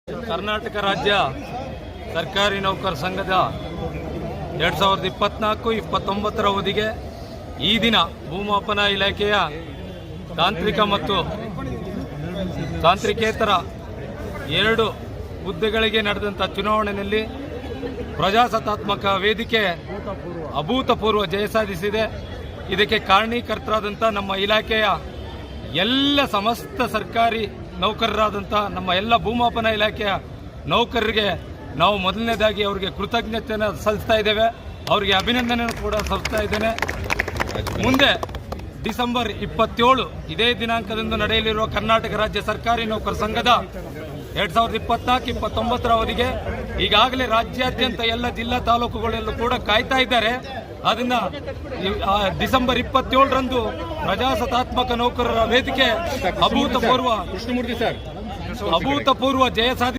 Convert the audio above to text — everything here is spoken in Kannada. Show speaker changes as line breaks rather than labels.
ಕರ್ನಾಟಕ ರಾಜ್ಯ ಸರ್ಕಾರಿ ನೌಕರ ಸಂಘದ 2024-29 ಅವಧಿಗೆ ಈ ದಿನ ಭೂಮಾಪನ ಇಲಾಖೆಯ ತಾಂತ್ರಿಕ ಮತ್ತು ತಾಂತ್ರಿಕೇತರ 2 ಹುದ್ದೆಗಳಿಗೆ ನಡೆದಂಥ ಚುನಾವಣೆಯಲ್ಲಿ ಪ್ರಜಾಸತ್ತಾತ್ಮಕ ವೇದಿಕೆ ಅಭೂತಪೂರ್ವ ಜಯ ಸಾಧಿಸಿದೆ. ಇದಕ್ಕೆ ಕಾರಣೀಕರ್ತರಾದಂಥ ನಮ್ಮ ಇಲಾಖೆಯ ಎಲ್ಲ ಸಮಸ್ತ ಸರ್ಕಾರಿ ನೌಕರರಾದಂಥ ನಮ್ಮ ಎಲ್ಲ ಭೂಮಾಪನ ಇಲಾಖೆಯ ನೌಕರರಿಗೆ ನಾವು ಮೊದಲನೇದಾಗಿ ಅವರಿಗೆ ಕೃತಜ್ಞತೆಯನ್ನು ಸಲ್ಲಿಸ್ತಾ ಇದ್ದೇವೆ. ಅವರಿಗೆ ಅಭಿನಂದನೆಯನ್ನು ಕೂಡ ಸಲ್ಲಿಸ್ತಾ ಇದ್ದೇನೆ. ಮುಂದೆ ಡಿಸೆಂಬರ್ 27 ಇದೇ ದಿನಾಂಕದಂದು ನಡೆಯಲಿರುವ ಕರ್ನಾಟಕ ರಾಜ್ಯ ಸರ್ಕಾರಿ ನೌಕರ ಸಂಘದ 2024-29 ಅವಧಿಗೆ ಈಗಾಗಲೇ ರಾಜ್ಯಾದ್ಯಂತ ಎಲ್ಲ ಜಿಲ್ಲಾ ತಾಲೂಕುಗಳಲ್ಲೂ ಕೂಡ ಕಾಯ್ತಾ ಇದ್ದಾರೆ. ಅದನ್ನ ಡಿಸೆಂಬರ್ 27ರಂದು ಪ್ರಜಾಸತ್ತಾತ್ಮಕ ನೌಕರರ ವೇದಿಕೆ ಅಭೂತಪೂರ್ವ ಜಯ ಸಾಧಿಸಿದೆ.